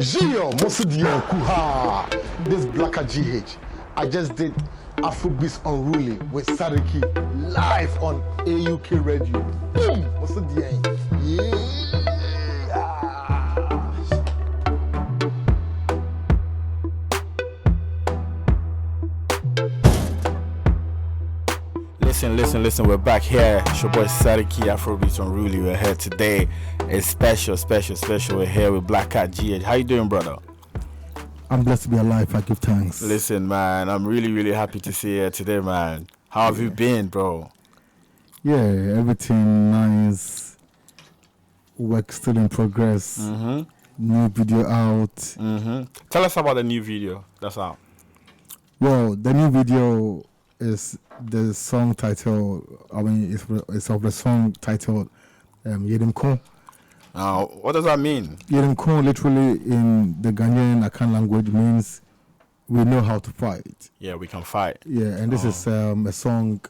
Gio Mosidio Kuha. This Blacker GH. I just did Afrobeatz Unruly with Sariki live on AUK Radio. Boom! Mosidio. Yeah. Listen, we're back here. It's your boy Sariki, Afrobeatz Unruly. We're here today. It's special. We're here with Black Cat GH. How you doing, brother? I'm blessed to be alive. I give thanks. Listen, man, I'm really happy to see you here today, man. How have you been, bro? Yeah, everything nice. Work still in progress. New video out. Tell us about the new video that's out. Well, the new video is the song title. I mean, it's of the song titled Yedim Kon. What does that mean? Yedim Kon literally in the Ghanaian Akan language means we know how to fight. Yeah, we can fight. Yeah, and this is a song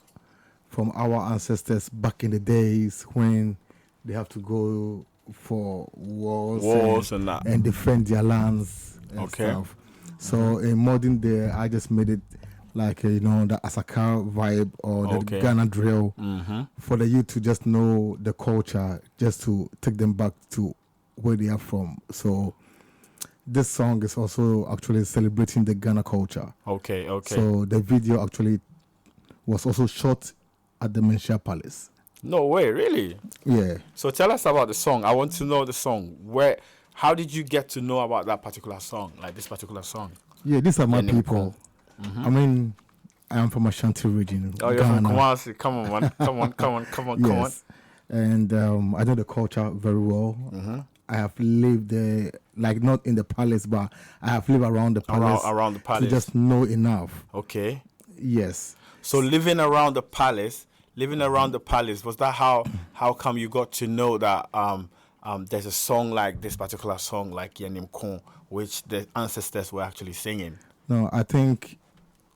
from our ancestors back in the days when they have to go for wars and that. And defend their lands and stuff. So in modern day, I just made it like, the Asaka vibe or the Ghana drill for the youth to just know the culture, just to take them back to where they are from. So this song is also actually celebrating the Ghana culture. Okay. So the video actually was also shot at the Menchia Palace. No way, really? Yeah. So tell us about the song. I want to know the song. How did you get to know about that particular song, like this particular song? Yeah, these are my people. I mean, I am from Ashanti region. Oh, you're Ghana. from Kumasi. Come on, man. Come on. Yes. And I know the culture very well. I have lived there, like not in the palace, but I have lived around the palace. Around the palace. To just know enough. Okay. Yes. So living around the palace, was that how come you got to know that there's a song like this particular song, like Yenim Kon, which the ancestors were actually singing? No, I think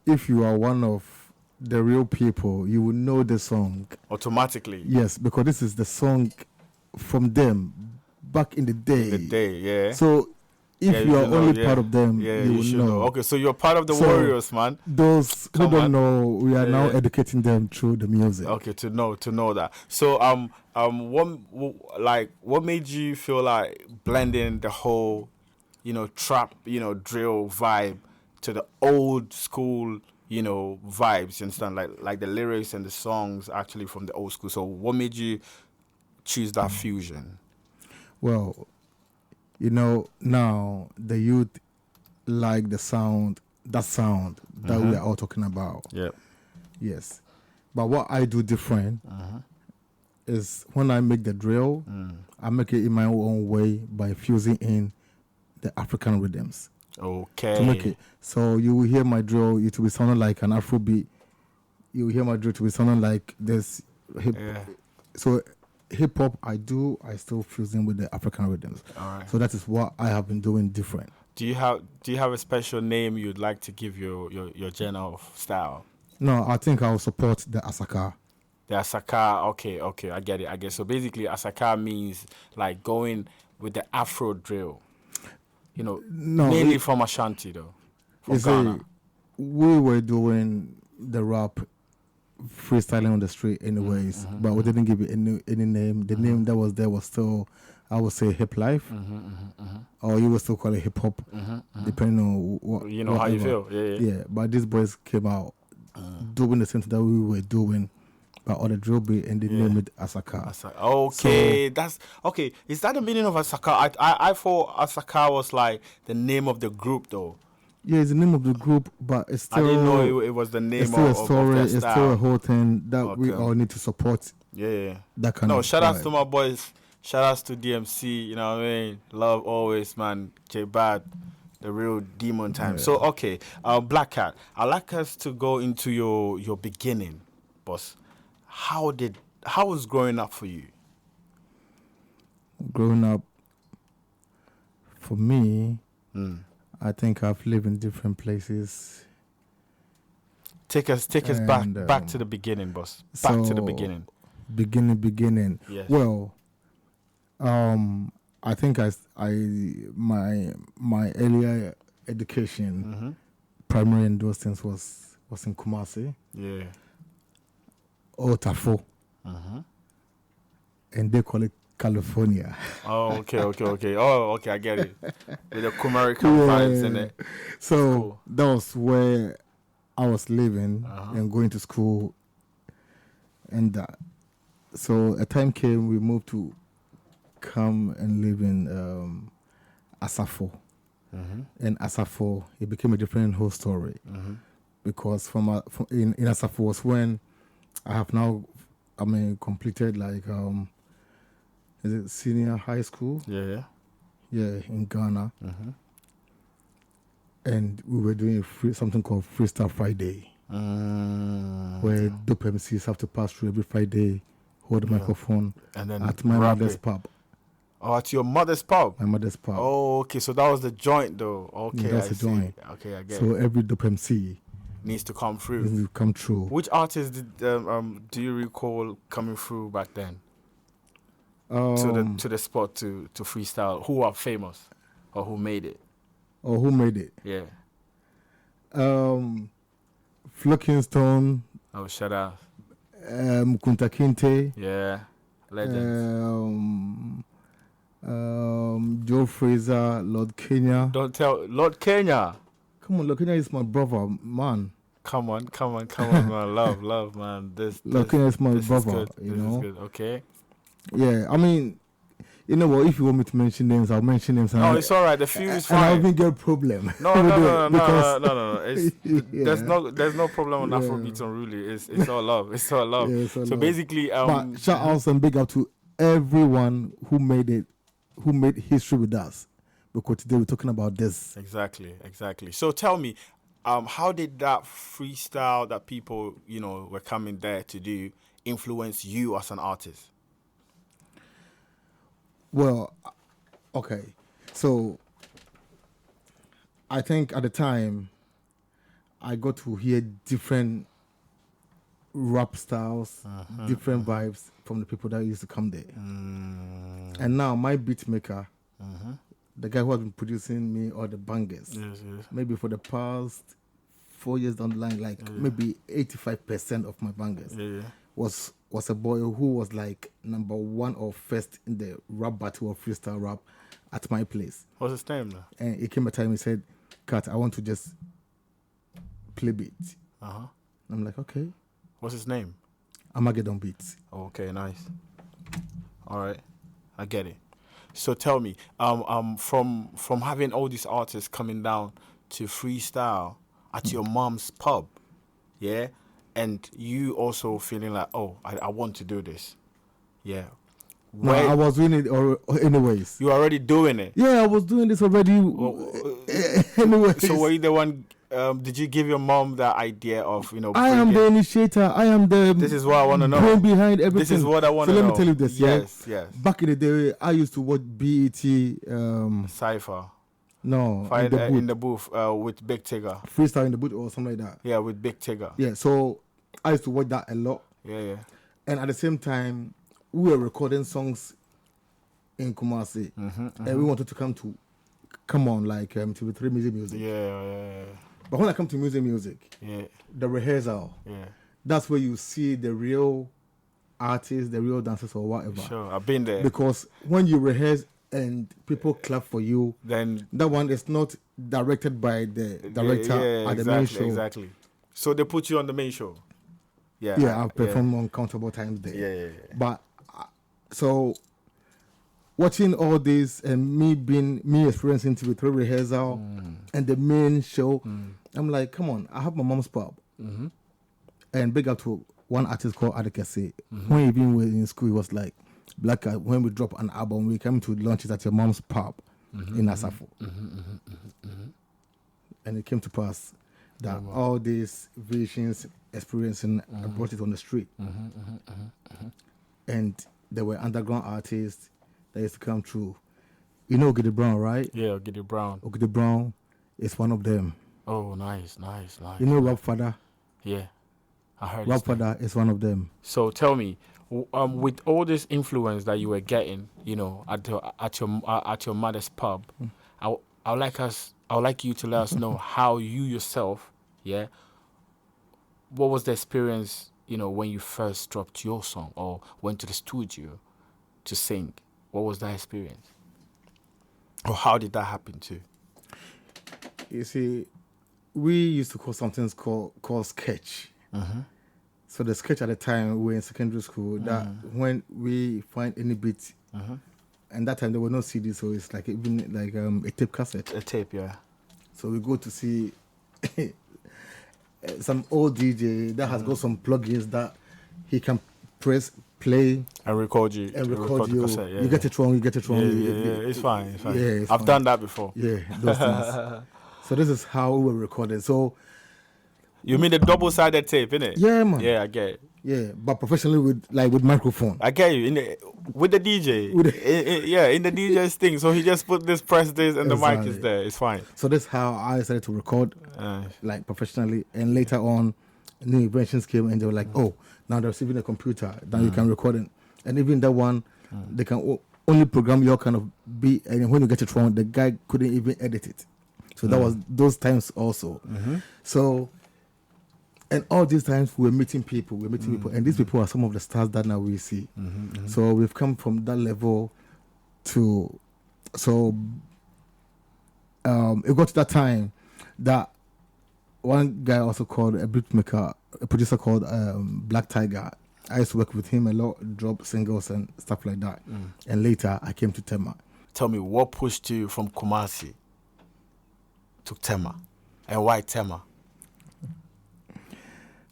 if you are one of the real people, you will know the song. Automatically? Yes, because this is the song from them back in the day. Yeah. So if you are only part of them, you will know. Okay, so you're part of the warriors, man. Those who don't know, we are now educating them through the music. Okay, to know that. So what made you feel like blending the whole, trap, drill vibe to the old school, vibes, you understand? Like the lyrics and the songs actually from the old school. So what made you choose that fusion? Well, now the youth like the sound that we are all talking about. Yeah. Yes. But what I do different is when I make the drill, I make it in my own way by fusing in the African rhythms. Okay. To make it. So you will hear my drill, it will be sounding like an Afrobeat. You will hear my drill to be sounding like this So hip hop I still fusing with the African rhythms. All right. So that is what I have been doing different. Do you have a special name you'd like to give your genre of style? No, I think I will support the Asaka. The Asaka, okay, I get it. So basically Asaka means like going with the Afro drill. Mainly from Ashanti though. From Ghana. We were doing the rap freestyling on the street anyways, but we didn't give it any name. The name that was there was still, I would say, hip life, or you would still call it hip hop, depending on what how you feel. Yeah. But these boys came out doing the same thing that we were doing, but on the drill beat, and they named it Asaka. Okay, that's okay. Is that the meaning of Asaka? I thought Asaka was like the name of the group though. Yeah, it's the name of the group, but it's still. I didn't know it was the name. It's still of a story. Of their it's still a whole thing that we all need to support. Yeah. That kind of. No, shout outs to my boys. Shout outs to DMC. You know what I mean? Love always, man. J Bad, the real demon time. Yeah. So okay, Black Cat. I'd like us to go into your beginning, boss. How was growing up for you? Growing up, for me. I think I've lived in different places. Take us back to the beginning, boss. Back to the beginning. Beginning. Yes. Well, I think my earlier education, primary and those things was in Kumasi. Yeah. Otafo. And they call it California. Oh, okay. Oh, okay, I get it. With the Kumarican vibes in it. So cool. that was where I was living and going to school. And so a time came, we moved to come and live in Asafo. And Asafo, it became a different whole story. Because in Asafo was when I have now, completed like, is it senior high school? Yeah, in Ghana. And we were doing something called Freestyle Friday, where dope MCs have to pass through every Friday, hold the microphone and then at my mother's pub. Oh, at your mother's pub? My mother's pub. Oh, okay. So that was the joint, though. Okay, yeah, that's the joint. Okay, I get it. So every dope MC needs to come through. needs to come through. Which artists do you recall coming through back then? To the spot to freestyle, who are famous or who made it? Or who made it? Yeah. Flockinstone. Oh, shut up. Kunta Kinte. Yeah. Legends. Joe Fraser, Lord Kenya. Don't tell Lord Kenya. Come on, Lord Kenya is my brother, man. Come on, man. Love, man. Lord Kenya is my brother. Is good. This is good. Okay. Yeah, I mean, you know what? If you want me to mention names, I'll mention names. No, it's all right. The few is fine. And I won't get a problem. No. There's no problem on Afrobeatz Unruly. It's all love. It's all love. Yeah, it's all so love. Basically, but shout out and big up to everyone who made history with us, because today we're talking about this. Exactly. So tell me, how did that freestyle that people were coming there to do influence you as an artist? Well, okay. So I think at the time I got to hear different rap styles, different vibes from the people that used to come there. And now my beat maker, the guy who has been producing me all the bangers, maybe for the past 4 years down the line, maybe 85% of my bangers was a boy who was like number one or first in the rap battle of freestyle rap at my place. What's his name now? And it came a time he said, Kat, I want to just play beats. I'm like, okay. What's his name? Armageddon Beats. Okay, nice. All right, I get it. So tell me, from having all these artists coming down to freestyle at your mom's pub, yeah, and you also feeling like, oh, I want to do this, yeah. No, I was doing it anyways. You were already doing it? Yeah, I was doing this already anyways. So were you the one, did you give your mom the idea of, I am the initiator. I am the... This is what I want to know. Brain behind everything. This is what I want to know. So let me tell you this, yes. Back in the day, I used to watch BET... Cypher. No, in the booth with Big Tigger. Freestyle in the booth or something like that. Yeah, with Big Tigger. Yeah, so I used to watch that a lot. Yeah. And at the same time, we were recording songs in Kumasi. And we wanted to come on, like TV3 music. Yeah. But when I come to music, the rehearsal, that's where you see the real artists, the real dancers or whatever. Sure, I've been there. Because when you rehearse and people clap for you, then that one is not directed by the director at the main show. Exactly. So they put you on the main show. Yeah, I've performed uncountable times there. Yeah. But so watching all this and me experiencing TV3 rehearsal and the main show, I'm like, come on, I have my mom's pub. And big up to one artist called Adekese. When he even was in school, he was like, Black Guy, when we drop an album, we come to launch it at your mom's pub in Asafo. And it came to pass that all these visions, experiencing, I brought it on the street. And there were underground artists that used to come through. You know Ogidi Brown, right? Yeah, Ogidi Brown. Ogidi Brown is one of them. Oh, nice. You know Rob Father? Yeah. I heard Rob Father is one of them. So tell me, with all this influence that you were getting, you know, at your mother's pub, I would like you to let us know how you yourself, what was the experience, you know, when you first dropped your song or went to the studio to sing? What was that experience? Or how did that happen too? You see, we used to call something called sketch. So the sketch at the time, we were in secondary school, that when we find any beat, and that time there were no CD, so it's like even like a tape cassette. A tape, yeah. So we go to see some old DJ that has got some plugins that he can press play and record you. And record you. Cassette, you get it wrong. Yeah, it's fine. It's fine. Yeah, I've done that before. Yeah, those things. So this is how we were recording. So you mean the double-sided tape, innit? Yeah, man. Yeah, I get it. Yeah, but professionally with microphone. I get you. With the DJ. In the DJ's thing. So he just put this, press this, and the mic is there. It's fine. So that's how I started to record, like professionally. And later on, new inventions came, and they were like, "Oh, now they're receiving a computer. Now you can record it." And even that one, they can only program your kind of beat, and when you get it wrong, the guy couldn't even edit it. So that was those times also. So. And all these times we're meeting people, and these people are some of the stars that now we see. So we've come from that level to, it got to that time that one guy also called a beatmaker, a producer called Black Tiger. I used to work with him a lot, drop singles and stuff like that. And later I came to Tema. Tell me, what pushed you from Kumasi to Tema, and why Tema?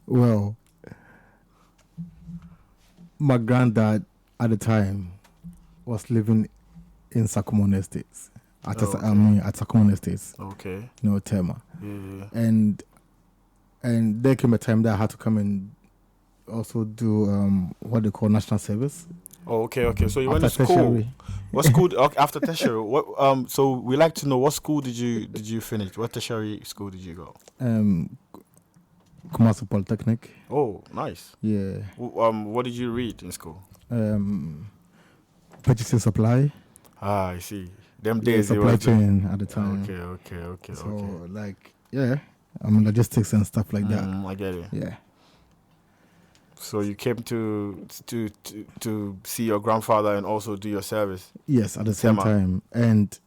Well, my granddad at the time was living in Sakumone Estates. At Sakumone Estates. Okay. You know, Tema. Yeah. And there came a time that I had to come and also do what they call national service. Oh, okay. So you went to school. What school? After tertiary. What? So we like to know, what school did you finish? What tertiary school did you go? Kumasi Polytechnic. Oh, nice. Yeah. What did you read in school? Purchasing supply. Ah, I see. Them days. Supply chain at the time. Okay. So logistics and stuff like that. I get it. Yeah. So you came to see your grandfather and also do your service. Yes, at the same time. And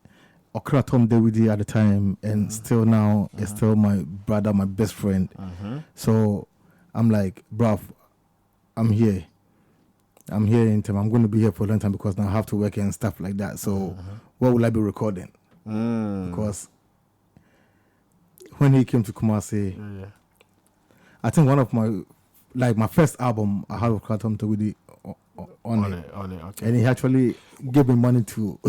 Okra Tom Dawidi at the time, and still now is still my brother, my best friend. So I'm like, bruv, I'm here in time. I'm going to be here for a long time because now I have to work and stuff like that. So what will I be recording? Because when he came to Kumasi, I think one of my first album, I had Okra Tom Dawidi on it. Okay. And he actually gave me money to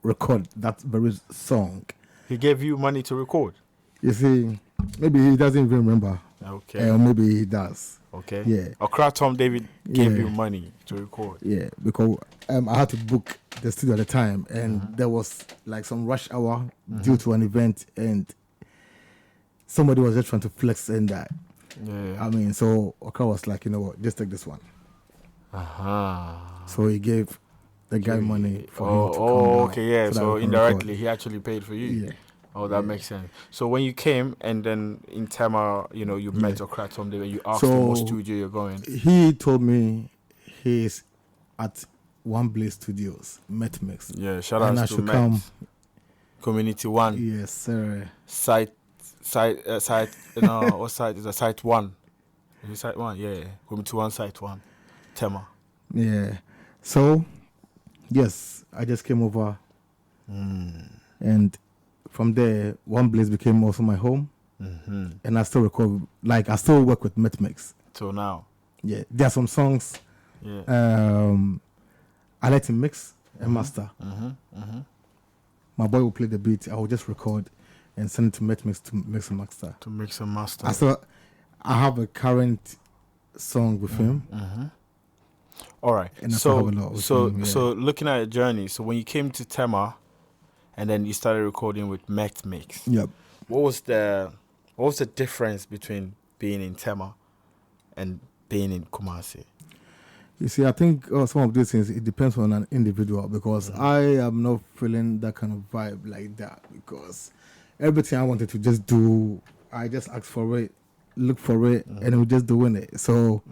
record that very song. He gave you money to record? You see, maybe he doesn't even remember. Okay. Or maybe he does. Okay. Yeah. Okra Tom David gave you money to record? Yeah, because I had to book the studio at the time, and there was like some rush hour due to an event, and somebody was just trying to flex in that. Yeah. I mean, so Okra was like, you know what, just take this one. So he gave the guy money for him to come down. Okay, yeah. So indirectly, he actually paid for you. Yeah. Oh, that makes sense. So when you came and then in Tema, you know, you met Okra Tom David, you asked him what studio you're going. He told me he's at One Blaze Studios, Metmix. Yeah, shout out to Met. Community 1. Yes, sir. Site, what site is that? Site 1. Is it Site 1? Yeah. Community 1, Site 1. Tema. Yeah. So, yes, I just came over. And from there, One Blaze became also my home. And I still record, I still work with Metmix. Till now. Yeah. There are some songs I like to mix and master. My boy will play the beat. I will just record and send it to Metmix to mix and master. To mix and master. I have a current song with him. All right. So looking at your journey, so when you came to Tema, and then you started recording with Metmix. Yep. What was the difference between being in Tema and being in Kumasi? You see, I think some of these things, it depends on an individual, because I am not feeling that kind of vibe like that, because everything I wanted to just do, I just asked for it, look for it, and we're just doing it. So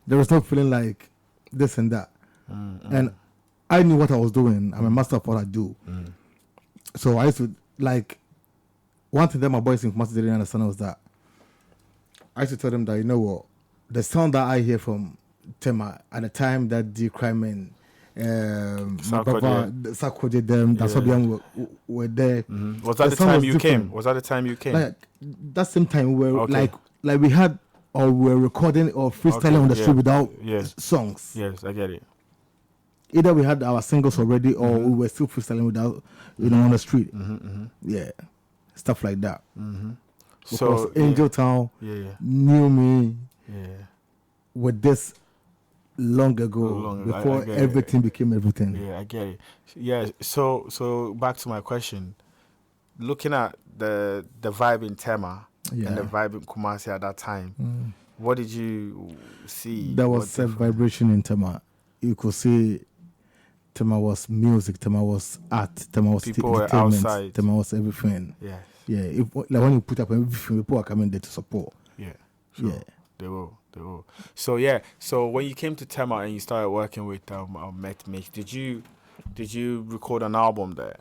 there was no feeling like this and that. And I knew what I was doing. I'm a master of what I do. So I used to, like, one thing that my boys in Kumasi didn't understand was that I used to tell them that, you know what, the sound that I hear from Tema at the time that the crime and Sarkoje them, that's what were there. Was that the time you came? Was that the time you came? Like, that same time we were like we had, or we were recording or freestyling on the street without songs. Yes, I get it. Either we had our singles already, or we were still freestyling without, on the street. Yeah, stuff like that. Because So Angel Town knew me with this long ago, before everything became everything. Yeah, I get it. Yeah, so back to my question. Looking at the vibe in Tema and the vibe in Kumasi at that time, what did you see? There was a vibration in Tema. You could see Tema was music, Tema was art, Tema was people were entertainment, outside. Tema was everything. Yeah. Yeah, like when you put up everything, people are coming there to support. Yeah, sure. Yeah. They will. So so when you came to Tema and you started working with Met Mix, did you record an album there?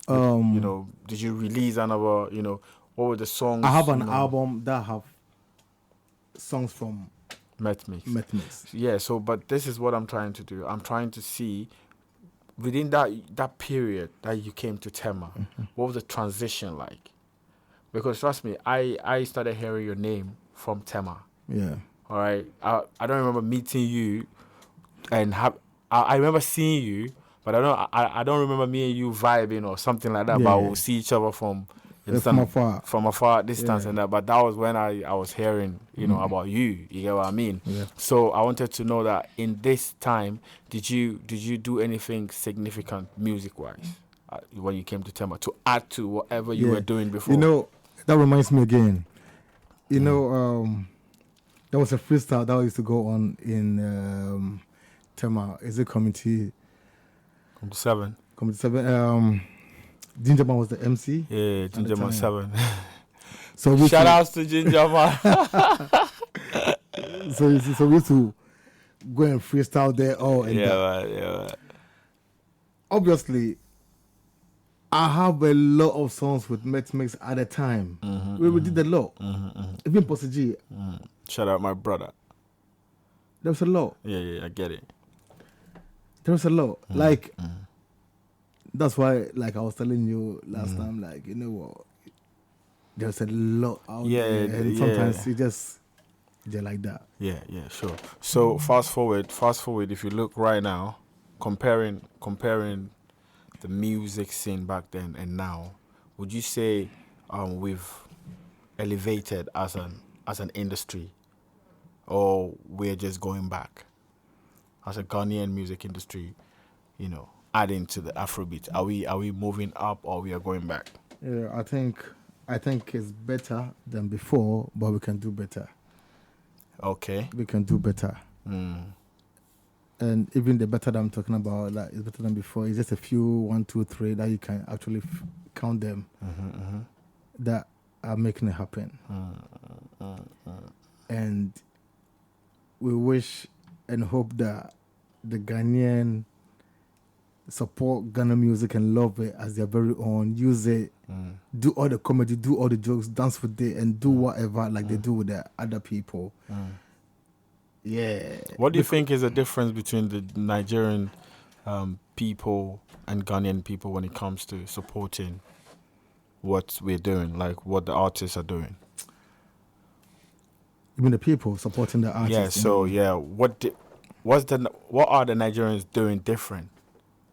Did you release another? What were the songs? I have an album that have songs from Met Mix. Yeah. So, but this is what I'm trying to do. I'm trying to see within that period that you came to Tema, what was the transition like? Because trust me, I started hearing your name from Tema. Yeah. All right. I don't remember meeting you, and I remember seeing you, but I don't remember me and you vibing or something like that. Yeah. But we'll see each other from afar distance and that. But that was when I was hearing about you. You get what I mean? Yeah. So I wanted to know that in this time, did you do anything significant music wise when you came to Tema to add to whatever you were doing before? That reminds me again. There was a freestyle that used to go on in Tema. Is it Community 7? Community 7. Gingerman was the MC. Yeah, Gingerman 7. So shout outs to Gingerman. so we used to go and freestyle there. Right. Obviously, I have a lot of songs with Met Mix at a time. We did a lot. Even Posse G. Shout out my brother. There was a lot. Yeah, I get it. There was a lot. That's why, like I was telling you last time, like, you know what? There's a lot out there. And sometimes they're like that. Yeah, sure. So fast forward, if you look right now, comparing the music scene back then and now, would you say we've elevated as an industry, or we're just going back as a Ghanaian music industry, adding to the Afrobeat? Are we moving up, or we are going back? Yeah, I think it's better than before, but we can do better. Okay. We can do better. And even the better that I'm talking about, like, it's better than before. It's just a few, 1, 2, 3 that you can actually count them that are making it happen. And we wish and hope that the Ghanaian support Ghana music and love it as their very own. Use it, do all the comedy, do all the jokes, dance with it, and do whatever like they do with the other people. Yeah. What do you think is the difference between the Nigerian people and Ghanaian people when it comes to supporting what we're doing, like what the artists are doing? You mean the people supporting the artists? Yeah. So what are the Nigerians doing different,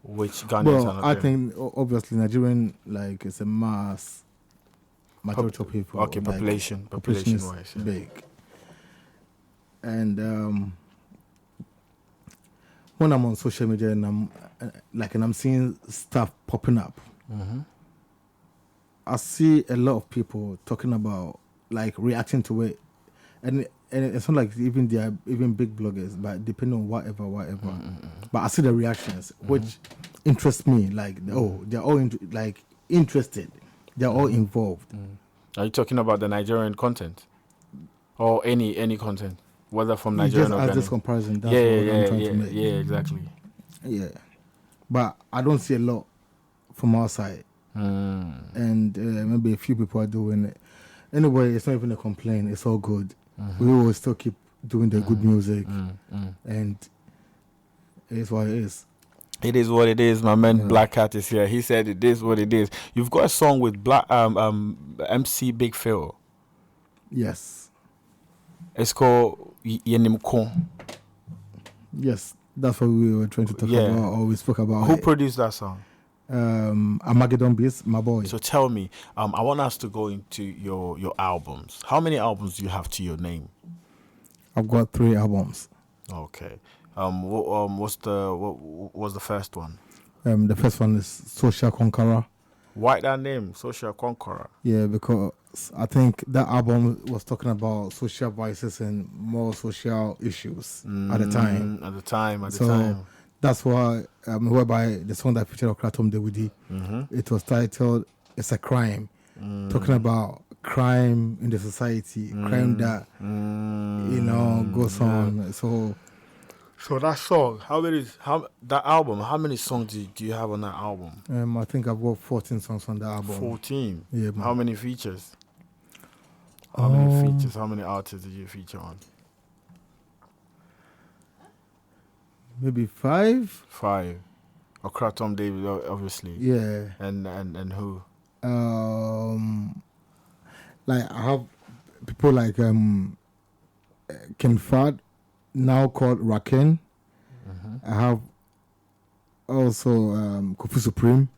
which Ghanaians are not doing? I think obviously Nigerian, like, it's a majority of people. Okay, population wise, big. And when I'm on social media and I'm seeing stuff popping up, I see a lot of people talking about, like, reacting to it, and it's not like even they are even big bloggers, but depending on whatever. But I see the reactions, which interest me. Like, they're all interested. They're all involved. Are you talking about the Nigerian content, or any content, whether from Nigerian or just as this comparison? That's what I'm trying to make. Yeah, exactly. Yeah, but I don't see a lot from our side, and maybe a few people are doing it. Anyway, it's not even a complaint. It's all good. We will still keep doing the good music, and it is what it is. It is what it is. My man Black Cat is here. He said it is what it is. You've got a song with MC Big Phil. Yes. It's called Yenimko. Yes, that's what we were trying to talk about, or we spoke about. Who produced that song? Armageddon Beats, my boy. So tell me, I want us to go into your albums. How many albums do you have to your name? I've got 3 albums. Okay. What's the first one? The first one is Social Conqueror. Why that name, Social Conqueror? Yeah, because I think that album was talking about social vices and more social issues at the time. At the time. That's why, whereby the song that featured Kratom Dewidi, it was titled "It's a Crime," talking about crime in the society, crime that goes on. So that song, how many songs do you have on that album? I think I've got 14 songs on the album. 14? Yeah, man. How many features? How many artists did you feature on? Maybe 5. 5. Kratom David, obviously. Yeah. And who? Like I have people like Ken Fad, now called Raken. I have also Kofi Supreme.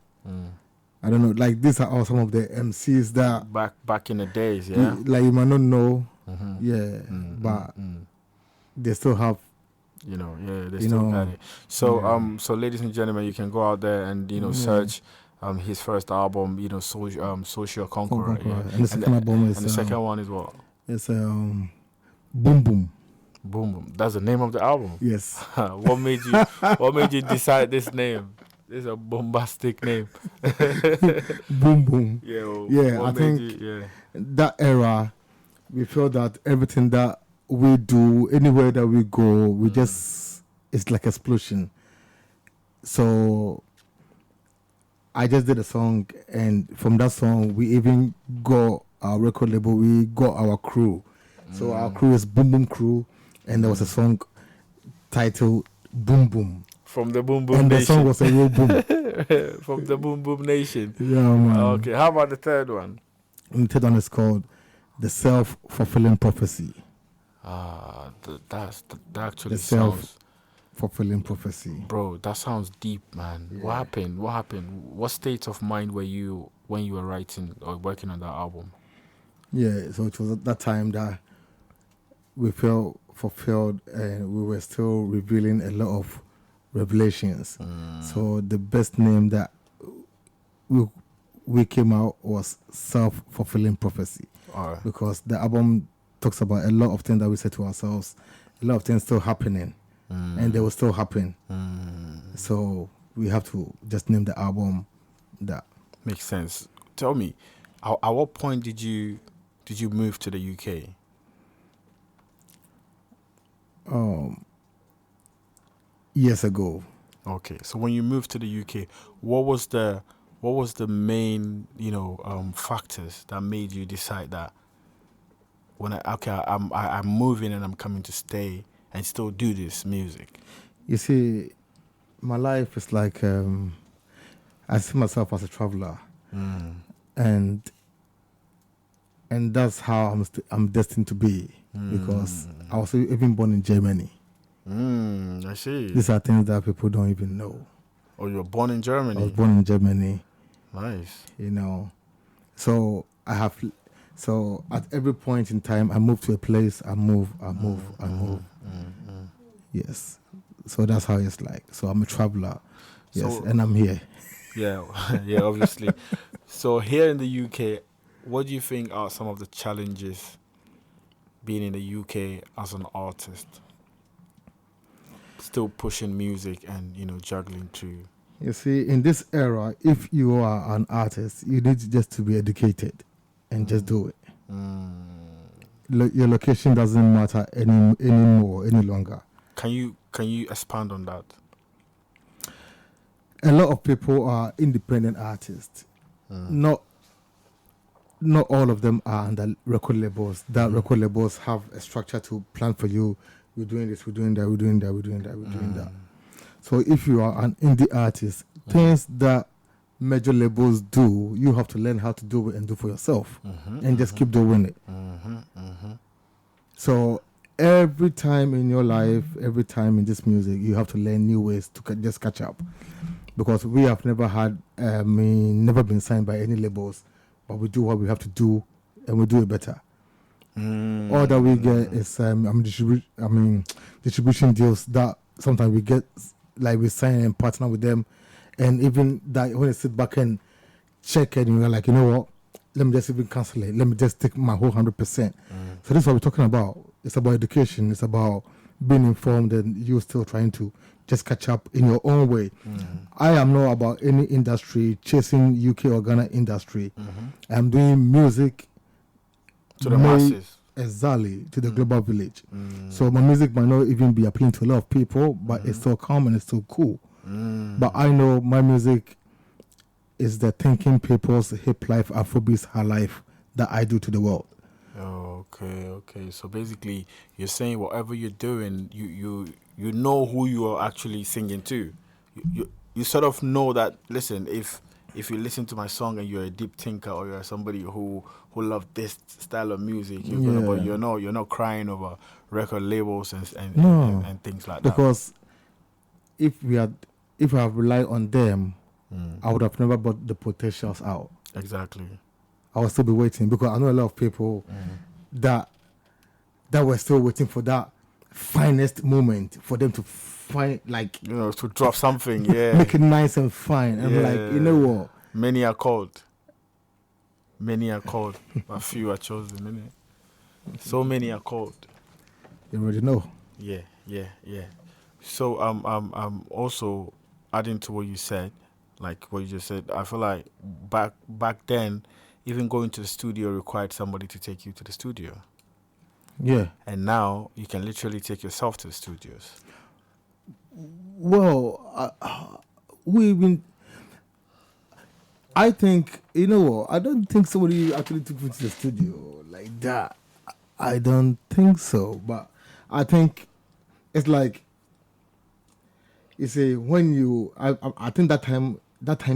I don't know. Like these are all some of the MCs that back in the days, yeah. Like you might not know, but they still have. They still got it. So, so ladies and gentlemen, you can go out there and search his first album, Social Conqueror. Yeah. And the second album is. And the second one is what? It's Boom Boom. Boom Boom. That's the name of the album. Yes. What made you decide this name? This is a bombastic name. Boom Boom. Yeah. I think that era, we felt that everything that we do, anywhere that we go, we just, it's like explosion. So I just did a song, and from that song, we even got our record label, we got our crew. So our crew is Boom Boom Crew, and there was a song titled Boom Boom. From the Boom Boom and Nation. And the song was a real boom. From the Boom Boom Nation. Yeah, man. Okay, how about the third one? And the third one is called The Self-Fulfilling Prophecy. That actually the self-fulfilling prophecy. Bro, that sounds deep, man. Yeah. What happened? What state of mind were you when you were writing or working on that album? Yeah, so it was at that time that we felt fulfilled and we were still revealing a lot of revelations. So the best name that we came out was Self-Fulfilling Prophecy. Right. Because the album talks about a lot of things that we said to ourselves, a lot of things still happening, and they will still happen. So we have to just name the album that. Makes sense. Tell me, at what point did you move to the UK? Years ago. Okay, so when you moved to the UK, what was the main factors that made you decide that I'm moving and I'm coming to stay and still do this music? You see, my life is like I see myself as a traveler, and that's how I'm destined to be, because I was even born in Germany. I see. These are things that people don't even know. Oh, you were born in Germany? I was born in Germany. Nice. So So at every point in time, I move to a place, I move. Yes. So that's how it's like. So I'm a traveler. Yes, and I'm here. Yeah, obviously. So here in the UK, what do you think are some of the challenges being in the UK as an artist, still pushing music and juggling too? You see, in this era, if you are an artist, you need just to be educated and just do it. Your location doesn't matter anymore, any longer. Can you expand on that? A lot of people are independent artists. Not all of them are under record labels. That record labels have a structure to plan for you. We're doing this, we're doing that, we're doing that, we're doing that, we're doing that. So if you are an indie artist, things that major labels do, you have to learn how to do it and do for yourself, and just keep doing it. So every time in your life, every time in this music, you have to learn new ways to just catch up. Because we have never been signed by any labels, but we do what we have to do, and we do it better. All that we get is distribution deals that sometimes we get, like we sign and partner with them, and even that when I sit back and check it, and we're like, you know what, let me just even cancel it. Let me just take my whole 100%. So this is what we're talking about. It's about education. It's about being informed, and you still trying to just catch up in your own way. I am not about any industry chasing UK or Ghana industry. I'm doing music to the masses. Exactly, to the global village. So my music might not even be appealing to a lot of people, but it's still calm and it's still cool. But I know my music is the thinking people's hip life, Afrobeatz high life that I do to the world. Okay. So basically, you're saying whatever you're doing, you know who you are actually singing to. You sort of know that. Listen, if you listen to my song and you're a deep thinker, or you're somebody who love this style of music, but you're not crying over record labels and things like that. Because if I have relied on them, I would have never brought the potentials out. Exactly. I would still be waiting, because I know a lot of people that were still waiting for that finest moment for them to find, like, to drop something, make it nice and fine. And I'm like, you know what? Many are called, a few are chosen, innit? So many are called. You already know. Yeah. So also adding to what you said, like what you just said, I feel like back then, even going to the studio required somebody to take you to the studio. Yeah. And now you can literally take yourself to the studios. Well, I think, you know what, I don't think somebody actually took me to the studio like that. I don't think so. But I think it's like, you see, when I think that time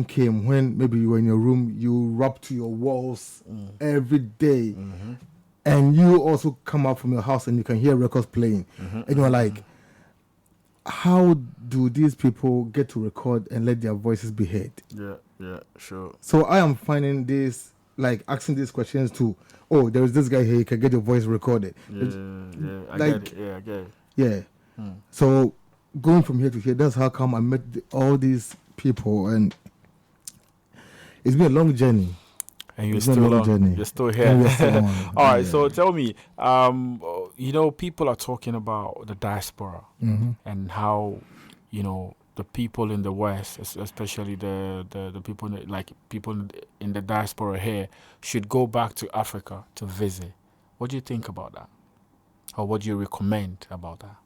came when maybe you were in your room, you rap to your walls every day, and you also come out from your house and you can hear records playing, and you're like, how do these people get to record and let their voices be heard? Yeah, sure. So I am finding this, like, asking these questions to, there is this guy here, you can get your voice recorded. I get it. Yeah. So going from here to here, that's how come I met all these people, and it's been a long journey. And you're still here. All right, so tell me, people are talking about the diaspora and how, the people in the West, especially the people, like people in the diaspora here, should go back to Africa to visit. What do you think about that? Or what do you recommend about that?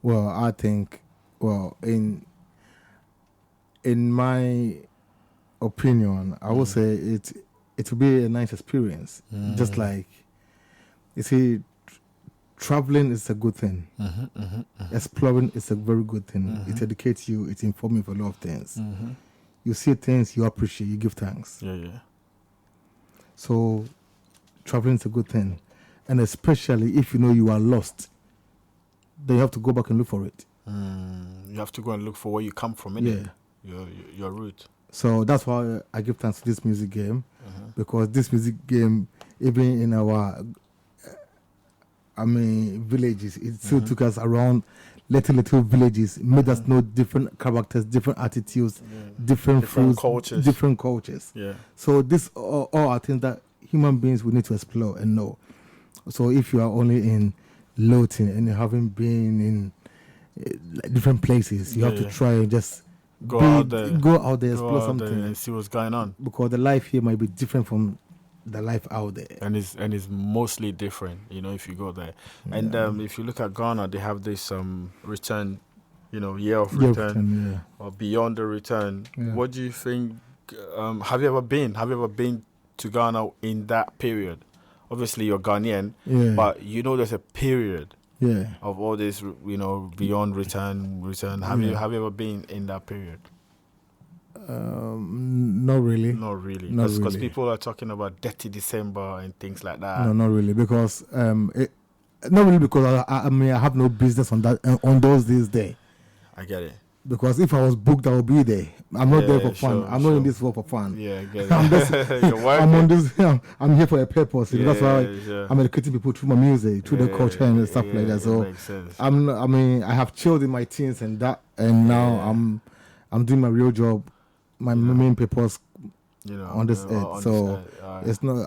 Well, I think, in my opinion, I would say it will be a nice experience. Just like, you see, traveling is a good thing. Exploring is a very good thing. It educates you, it informs you of a lot of things. You see things, you appreciate, you give thanks. Yeah. So traveling is a good thing. And especially if you know you are lost, then you have to go back and look for it. You have to go and look for where you come from, innit? Your root. So that's why I give thanks to this music game, because this music game, even in our villages, it still took us around little villages, made us know different characters, different attitudes, different foods, different cultures. Yeah. So this all are things that human beings will need to explore and know. So if you are only in Lowton and you haven't been in different places, you have to try and just go out there, explore something, and see what's going on. Because the life here might be different from the life out there, and it's mostly different, if you go there. And if you look at Ghana, they have this return, year of return, or beyond the return. What do you think? Have you ever been to Ghana in that period? Obviously you're Ghanaian, but there's a period of all this, beyond return. Have you ever been in that period? Not really. Because people are talking about Dirty December and things like that. No, not really. Because I have no business on that on those days there. I get it. Because if I was booked, I would be there. I'm not there for fun. I'm not in this world for fun. Yeah, I get it. I'm on this. I'm here for a purpose. That's why I'm educating people through my music, through the culture and stuff like that. So I have chilled in my teens and now I'm doing my real job, my main purpose, on this earth. So it's not.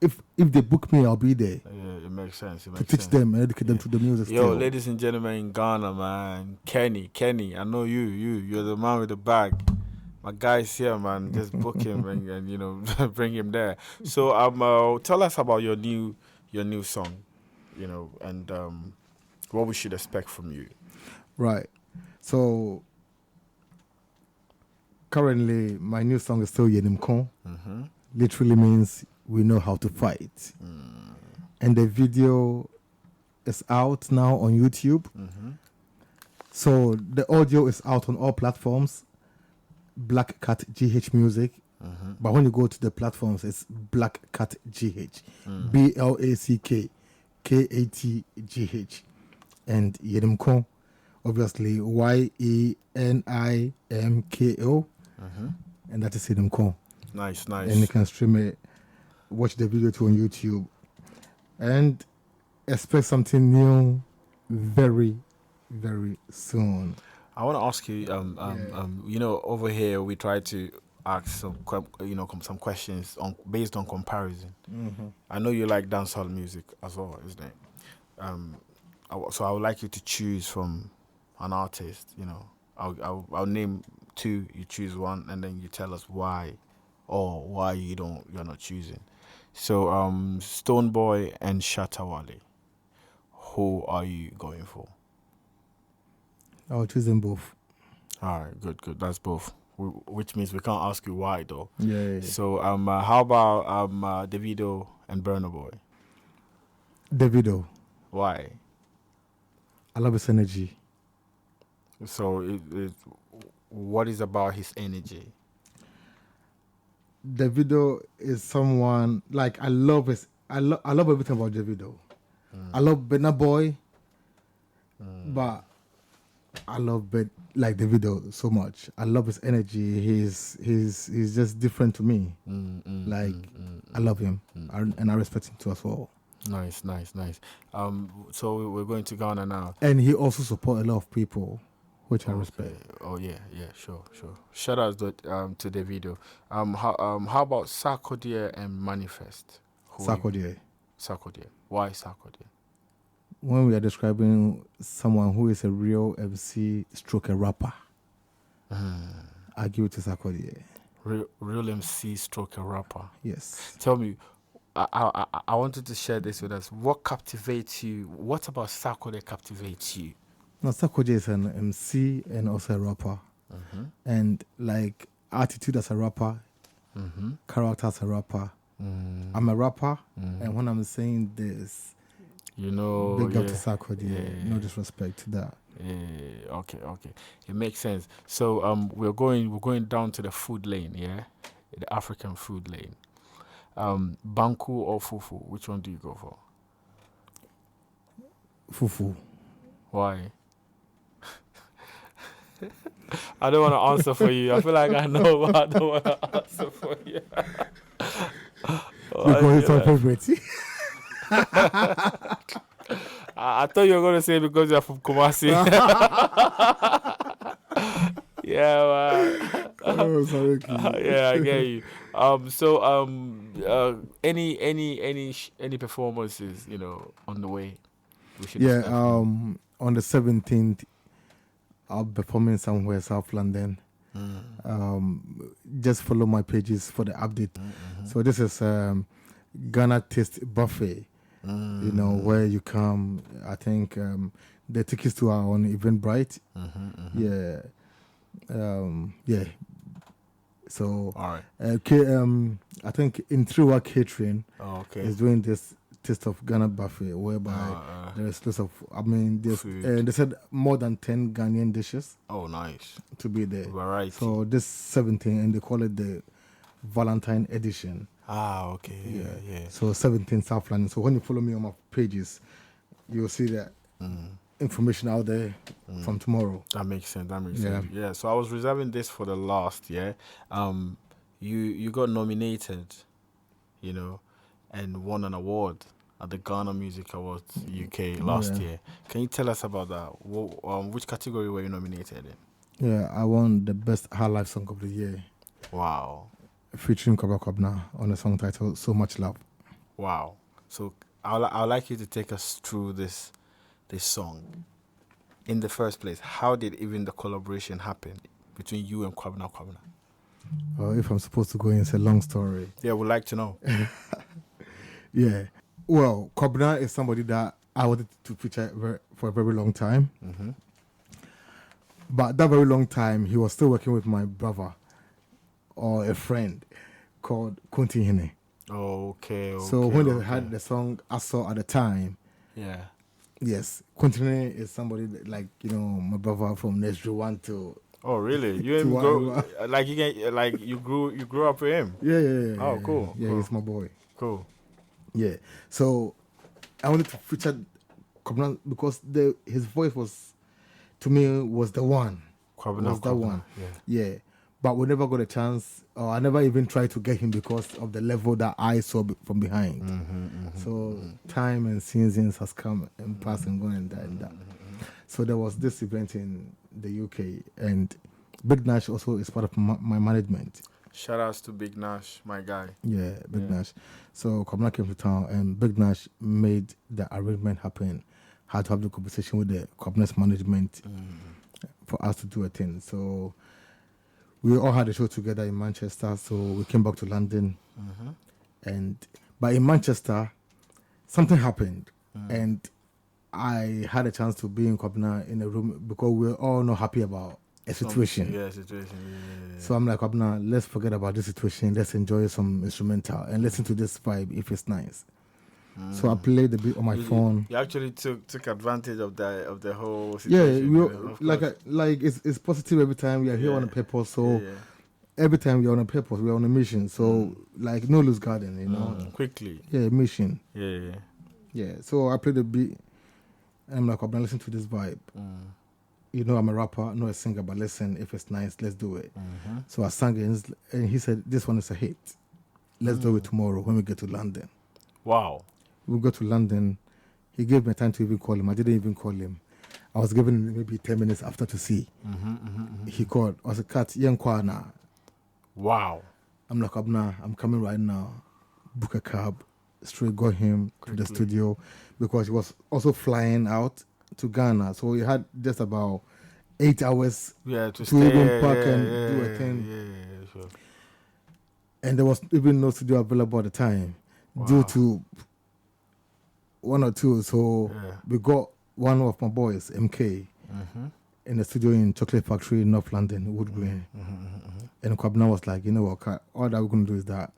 If they book me, I'll be there. It makes sense. To teach them and educate them through the music. Ladies and gentlemen in Ghana, man, Kenny, I know you're the man with the bag. My guy's here, man. Just book him and bring him there. So tell us about your new song, and what we should expect from you. Right. So currently, my new song is still Yenimkon. Literally means we know how to fight. And the video is out now on YouTube. So the audio is out on all platforms. Black Cat GH Music. But when you go to the platforms, it's Black Cat GH. BLACK KATGH. And Yenimko, obviously YENIMKO. And that is Yenimko. Nice. And you can stream it, watch the video too on YouTube. And expect something new very, very soon. I want to ask you, over here we try to ask some questions based on comparison. I know you like dancehall music as well, isn't it? So I would like you to choose from an artist. I'll name two, you choose one, and then you tell us why, or why you're not choosing. So Stonebwoy and Shatta Wale, who are you going for? I'll choose them both. All right, good. That's both. Which means we can't ask you why though. Yeah. So how about Davido and Burna Boy? Davido. Why? I love his energy. So what is about his energy? Davido is someone like I love everything about Davido. I love Burna Boy, but I love Davido so much. I love his energy. He's just different to me. I love him, and I respect him too as well. Nice. So we're going to Ghana now, and he also supports a lot of people, which I respect. Oh yeah, sure. Shout out to Davido. How about Sarkodie and Manifest? Sarkodie. Why Sarkodie? When we are describing someone who is a real MC stroke a rapper, I give it to Sarkodie. Real MC stroke a rapper. Yes. Tell me, I wanted to share this with us. What captivates you? What about Sarkodie captivates you? No, Sarkodie is an MC and also a rapper. And like attitude as a rapper, character as a rapper. I'm a rapper, and when I'm saying this, big up to Sarkodie. No disrespect to that. Okay. It makes sense. So we're going down to the food lane, the African food lane. Banku or fufu? Which one do you go for? Fufu. Why? I don't want to answer for you. I feel like I know, but I don't want to answer for you. Because it's my favorite. I thought you were going to say because you're from Kumasi. Yeah, man. Yeah, I get you. Any performances, on the way? We should expect on the 17th, I'll be performing somewhere South London. Just follow my pages for the update. So this is Ghana Taste Buffet. Where you come. I think the tickets to our on Eventbrite. Yeah. So, all right. I think in Triwa Catering is doing this Taste of Ghana Buffet, whereby there's lots of, they said more than 10 Ghanaian dishes. Oh, nice. To be there. Variety. So this 17, and they call it the Valentine edition. Okay. Yeah. So 17 South London. So when you follow me on my pages, you'll see that information out there from tomorrow. That makes sense. Yeah. So I was reserving this for the last. Yeah. You got nominated, and won an award at the Ghana Music Awards UK last year. Can you tell us about that? Which category were you nominated in? Yeah, I won the Best High Life Song of the Year. Wow. Featuring Kobra Kobna on a song titled So Much Love. Wow. So I'd like you to take us through this song. In the first place, how did even the collaboration happen between you and Kwabena? If I'm supposed to go in, it's a long story. Yeah, we'd like to know. Yeah. Well, Kwabena is somebody that I wanted to feature for a very long time. But that very long time, he was still working with my brother or a friend called Kunti Hine. Okay. So when they had the song I Saw at the time, yes, Kunti Hine is somebody that, like, my brother from Nursery 1 to... Oh, really? You grew up with him? Yeah. Oh, cool. Yeah, he's my boy. Cool. Yeah. So I wanted to feature Kwabena because his voice was, to me, was the one. Kwabena. Yeah. But we never got a chance, or I never even tried to get him because of the level that I saw from behind. So time and seasons has come and passed and gone and that. So there was this event in the UK, and Big Nash also is part of my management. Shout outs to Big Nash, my guy. Yeah, Big Nash. So Kwabena came to town, and Big Nash made the arrangement happen. Had to have the conversation with the Kwabena's management for us to do a thing. So we all had a show together in Manchester, so we came back to London. But in Manchester, something happened, and I had a chance to be in Kwabena in a room because we were all not happy about a situation. So I'm like, Kwabena, let's forget about this situation. Let's enjoy some instrumental and listen to this vibe if it's nice. So I played the beat on my phone. You actually took advantage of the whole situation. Yeah, it's positive every time we are here on a purpose. So every time we're on a purpose, we're on a mission. So no loose garden, Quickly. Yeah, mission. Yeah. So I played the beat. And I'm like, Kwabena, listen to this vibe. I'm a rapper, not a singer, but listen, if it's nice, let's do it. So I sang it, and he said, this one is a hit. Let's do it tomorrow when we get to London. Wow. We go to London. He gave me time to even call him. I didn't even call him. I was given maybe 10 minutes after to see. He called. I was a cat, Yankwana. Wow. I'm like, Kwabena, I'm coming right now. Book a cab. Straight got him to the studio because he was also flying out to Ghana. So he had just about 8 hours to even park and do a thing. Sure. And there was even no studio available at the time due to one or two. So we got one of my boys, MK, in the studio in Chocolate Factory in North London, Wood Green. And Kwabena was like, what, all that we're going to do is that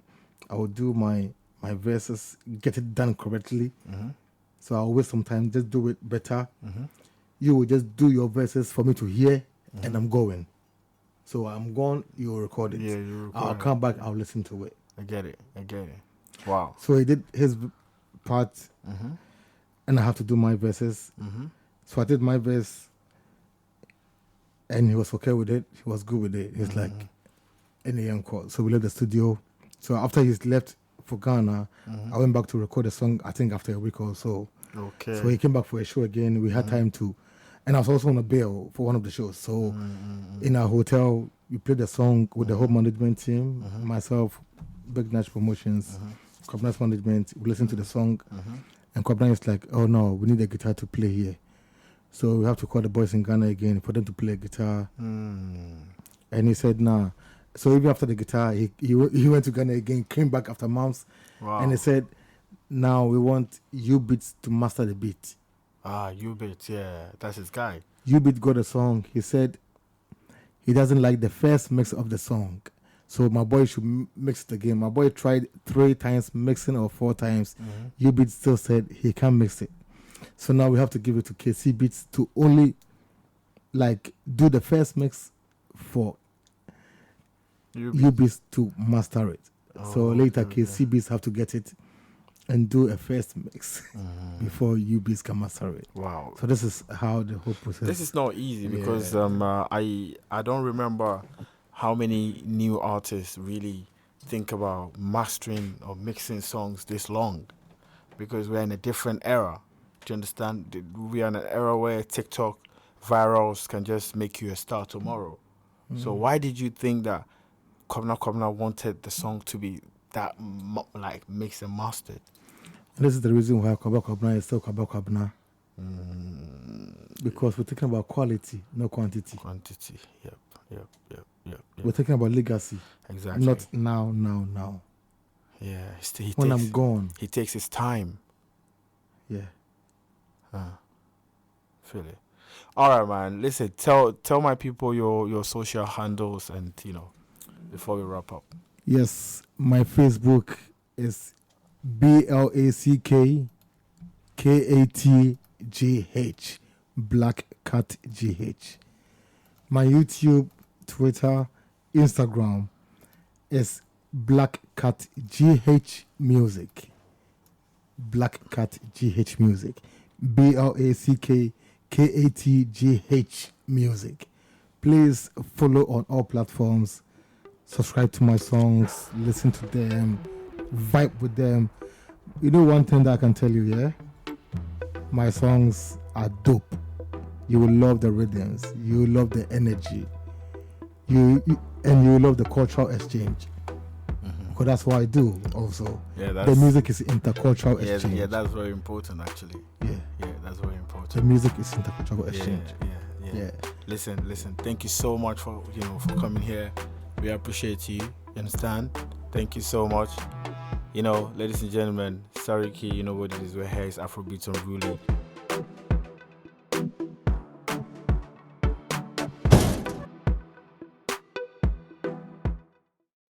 I will do my verses, get it done correctly. So I'll waste some time, just do it better. You will just do your verses for me to hear, and I'm going. So I'm gone, you'll record it. Yeah, you record I'll come back, I'll listen to it. I get it. Wow. So he did his part, and I have to do my verses. So I did my verse, and he was okay with it. He was good with it. He's like, any young call. So we left the studio. So after he's left for Ghana, I went back to record a song, I think after a week or so. Okay. So he came back for a show again. We had time to And I was also on a bill for one of the shows. So in our hotel, we played the song with the whole management team, myself, Big Nash Promotions, Kwabna's management. We listened to the song, and Kwabna is like, oh no, we need a guitar to play here. So we have to call the boys in Ghana again for them to play a guitar. And he said, nah. So even after the guitar, he went to Ghana again, came back after months, and he said, now we want UBeats to master the beat. UBeats, yeah, that's his guy. UBeats got a song. He said he doesn't like the first mix of the song. So my boy should mix it again. My boy tried 3 times mixing or 4 times. UBeats still said he can't mix it. So now we have to give it to KC Beats to only like do the first mix for UBeats to master it. So later KC Beats have to get it and do a first mix before UBeats can master it. Wow. So this is how the whole process. This is not easy because I don't remember how many new artists really think about mastering or mixing songs this long, because we're in a different era. Do you understand? We are in an era where TikTok virals can just make you a star tomorrow. So why did you think that Kwabna wanted the song to be that like mixed and mastered? And this is the reason why Kwabna is still Kwabna. Because we're talking about quality, not quantity. Quantity, yep. We're talking about legacy. Exactly. Not now. Yeah. When I'm gone. He takes his time. Yeah. Feel it. All right, man. Listen, tell my people your social handles and, before we wrap up. Yes, my Facebook is BLACKKATGH, Black Cat GH. My YouTube, Twitter, Instagram is Black Cat GH Music. Black Cat GH Music. BLACKKATGH Music. Please follow on all platforms. Subscribe to my songs. Listen to them. Vibe with them. You know one thing that I can tell you, yeah? My songs are dope. You will love the rhythms. You will love the energy. And you will love the cultural exchange. Because that's what I do also. Yeah, the music is intercultural exchange. Yeah, that's very important actually. Yeah, that's very important. The music is intercultural exchange. Yeah. Listen. Thank you so much for coming here. We appreciate you. You understand? Thank you so much. Ladies and gentlemen, Sariki, you know what it is. We're here. It's Afrobeatz Unruly.